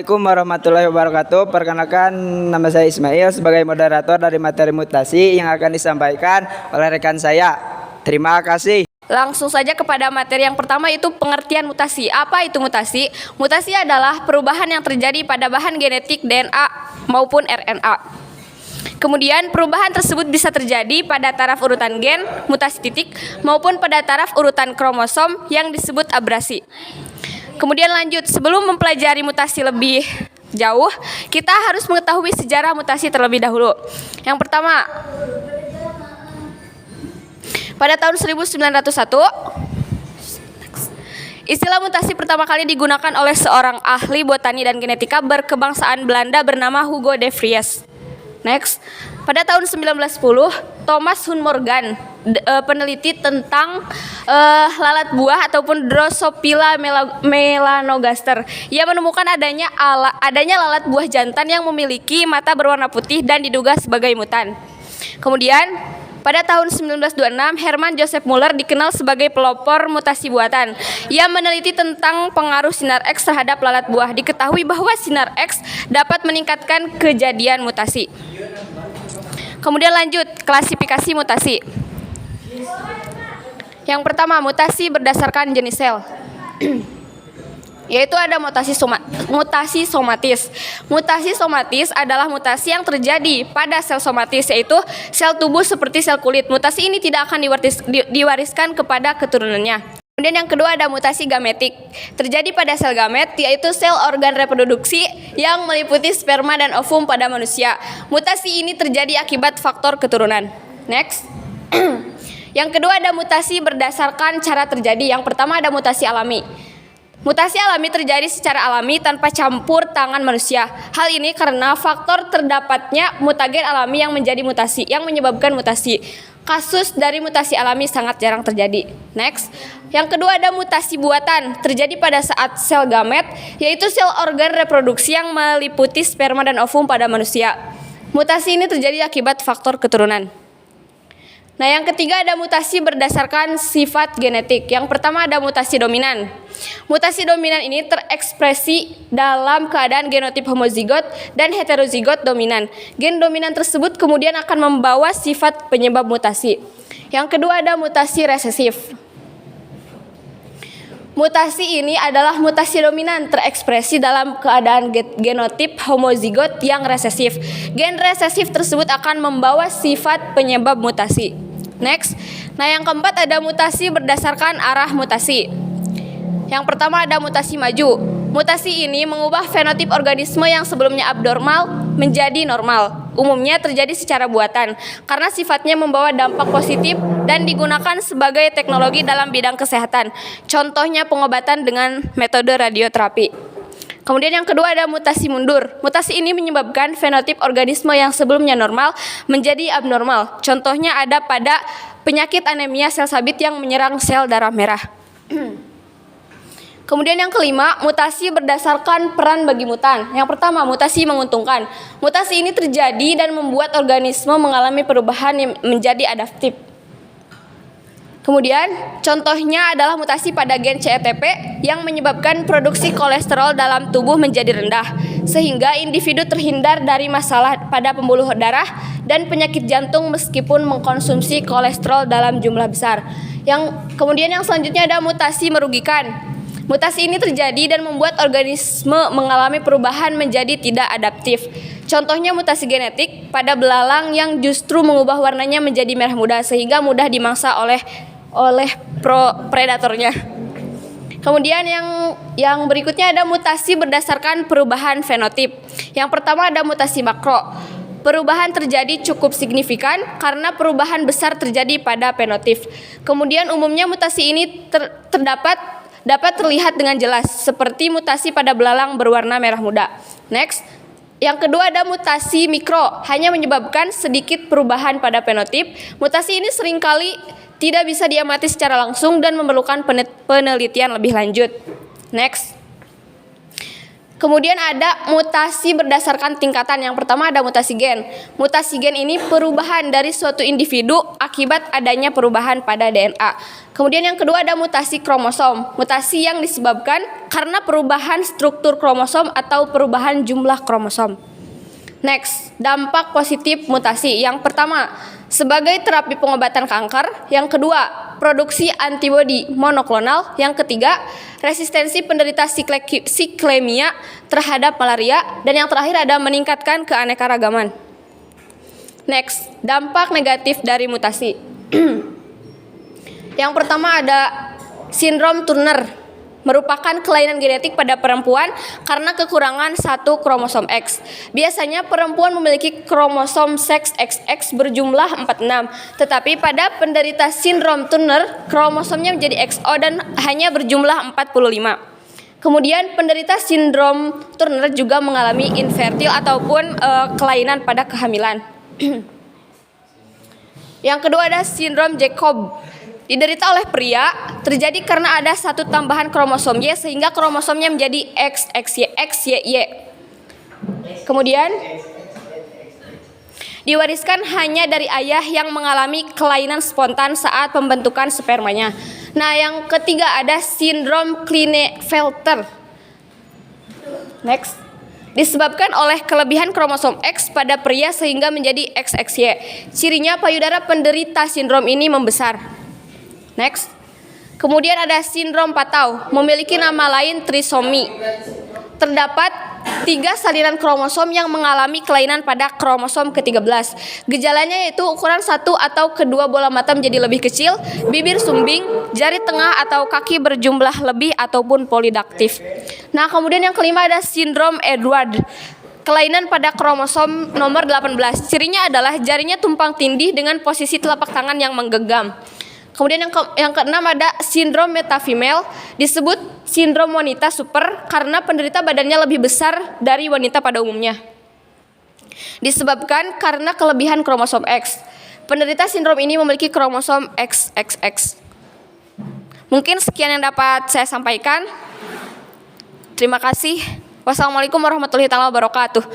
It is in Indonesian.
Assalamualaikum warahmatullahi wabarakatuh. Perkenalkan, nama saya Ismail sebagai moderator dari materi mutasi yang akan disampaikan oleh rekan saya. Terima kasih. Langsung saja kepada materi yang pertama, yaitu pengertian mutasi. Apa itu mutasi? Mutasi adalah perubahan yang terjadi pada bahan genetik DNA maupun RNA. Kemudian perubahan tersebut bisa terjadi pada taraf urutan gen, mutasi titik, maupun pada taraf urutan kromosom yang disebut abrasi. Kemudian lanjut, sebelum mempelajari mutasi lebih jauh, kita harus mengetahui sejarah mutasi terlebih dahulu. Yang pertama, pada tahun 1901, istilah mutasi pertama kali digunakan oleh seorang ahli botani dan genetika berkebangsaan Belanda bernama Hugo de Vries. Next, pada tahun 1910, Thomas Hunt Morgan, peneliti tentang lalat buah ataupun Drosophila melanogaster, ia menemukan adanya lalat buah jantan yang memiliki mata berwarna putih dan diduga sebagai mutan. Kemudian, pada tahun 1926, Hermann Joseph Muller dikenal sebagai pelopor mutasi buatan. Ia meneliti tentang pengaruh sinar X terhadap lalat buah. Diketahui bahwa sinar X dapat meningkatkan kejadian mutasi. Kemudian lanjut, klasifikasi mutasi. Yang pertama, mutasi berdasarkan jenis sel. Yaitu ada mutasi somatis. Mutasi somatis adalah mutasi yang terjadi pada sel somatis, yaitu sel tubuh seperti sel kulit. Mutasi ini tidak akan diwariskan kepada keturunannya. Kemudian yang kedua ada mutasi gametik. Terjadi pada sel gamet, yaitu sel organ reproduksi yang meliputi sperma dan ovum pada manusia. Mutasi ini terjadi akibat faktor keturunan. Next. Yang kedua ada mutasi berdasarkan cara terjadi. Yang pertama ada mutasi alami. Mutasi alami terjadi secara alami tanpa campur tangan manusia. Hal ini karena faktor terdapatnya mutagen alami yang menyebabkan mutasi. Kasus dari mutasi alami sangat jarang terjadi. Next. Yang kedua ada mutasi buatan. Terjadi pada saat sel gamet, yaitu sel organ reproduksi yang meliputi sperma dan ovum pada manusia. Mutasi ini terjadi akibat faktor keturunan. Nah, yang ketiga ada mutasi berdasarkan sifat genetik. Yang pertama ada mutasi dominan. Mutasi dominan ini terekspresi dalam keadaan genotip homozigot dan heterozigot dominan. Gen dominan tersebut kemudian akan membawa sifat penyebab mutasi. Yang kedua ada mutasi resesif. Mutasi ini adalah mutasi dominan terekspresi dalam keadaan genotip homozigot yang resesif. Gen resesif tersebut akan membawa sifat penyebab mutasi. Next. Nah, yang keempat ada mutasi berdasarkan arah mutasi. Yang pertama ada mutasi maju. Mutasi ini mengubah fenotip organisme yang sebelumnya abnormal menjadi normal. Umumnya terjadi secara buatan karena sifatnya membawa dampak positif dan digunakan sebagai teknologi dalam bidang kesehatan. Contohnya pengobatan dengan metode radioterapi. Kemudian yang kedua ada mutasi mundur. Mutasi ini menyebabkan fenotip organisme yang sebelumnya normal menjadi abnormal. Contohnya ada pada penyakit anemia sel sabit yang menyerang sel darah merah. Kemudian yang kelima, mutasi berdasarkan peran bagi mutan. Yang pertama, mutasi menguntungkan. Mutasi ini terjadi dan membuat organisme mengalami perubahan yang menjadi adaptif. Kemudian, contohnya adalah mutasi pada gen CETP yang menyebabkan produksi kolesterol dalam tubuh menjadi rendah, sehingga individu terhindar dari masalah pada pembuluh darah dan penyakit jantung meskipun mengkonsumsi kolesterol dalam jumlah besar. Kemudian yang selanjutnya ada mutasi merugikan. Mutasi ini terjadi dan membuat organisme mengalami perubahan menjadi tidak adaptif. Contohnya mutasi genetik pada belalang yang justru mengubah warnanya menjadi merah muda sehingga mudah dimangsa oleh predatornya. Kemudian yang berikutnya ada mutasi berdasarkan perubahan fenotip. Yang pertama ada mutasi makro. Perubahan terjadi cukup signifikan karena perubahan besar terjadi pada fenotip. Kemudian umumnya mutasi ini dapat terlihat dengan jelas seperti mutasi pada belalang berwarna merah muda. Next. Yang kedua ada mutasi mikro, hanya menyebabkan sedikit perubahan pada fenotip. Mutasi ini seringkali tidak bisa diamati secara langsung dan memerlukan penelitian lebih lanjut. Next. Kemudian ada mutasi berdasarkan tingkatan. Yang pertama ada mutasi gen. Mutasi gen ini perubahan dari suatu individu akibat adanya perubahan pada DNA. Kemudian yang kedua ada mutasi kromosom. Mutasi yang disebabkan karena perubahan struktur kromosom atau perubahan jumlah kromosom. Next, dampak positif mutasi. Yang pertama, sebagai terapi pengobatan kanker. Yang kedua, produksi antibodi monoklonal. Yang ketiga, resistensi penderita siklemia terhadap malaria. Dan yang terakhir ada meningkatkan keanekaragaman. Next, dampak negatif dari mutasi. Yang pertama ada sindrom Turner. Merupakan kelainan genetik pada perempuan karena kekurangan satu kromosom X. Biasanya perempuan memiliki kromosom seks XX berjumlah 46, tetapi pada penderita sindrom Turner, kromosomnya menjadi XO dan hanya berjumlah 45. Kemudian penderita sindrom Turner juga mengalami infertil ataupun kelainan pada kehamilan. Yang kedua ada sindrom Jacob. Diderita oleh pria, terjadi karena ada satu tambahan kromosom Y sehingga kromosomnya menjadi XY. Kemudian diwariskan hanya dari ayah yang mengalami kelainan spontan saat pembentukan spermanya. Nah, yang ketiga ada sindrom Klinefelter. Next. Disebabkan oleh kelebihan kromosom X pada pria sehingga menjadi XXY. Cirinya payudara penderita sindrom ini membesar. Next. Kemudian ada sindrom Patau, memiliki nama lain trisomi. Terdapat 3 salinan kromosom yang mengalami kelainan pada kromosom ke-13. Gejalanya yaitu ukuran 1 atau kedua bola mata menjadi lebih kecil, bibir sumbing, jari tengah atau kaki berjumlah lebih ataupun polidaktif. Nah, kemudian yang kelima ada sindrom Edward. Kelainan pada kromosom nomor 18. Cirinya adalah jarinya tumpang tindih dengan posisi telapak tangan yang menggenggam. Kemudian yang keenam ada sindrom metafemale, disebut sindrom wanita super karena penderita badannya lebih besar dari wanita pada umumnya. Disebabkan karena kelebihan kromosom X. Penderita sindrom ini memiliki kromosom XXX. Mungkin sekian yang dapat saya sampaikan. Terima kasih. Wassalamualaikum warahmatullahi wabarakatuh.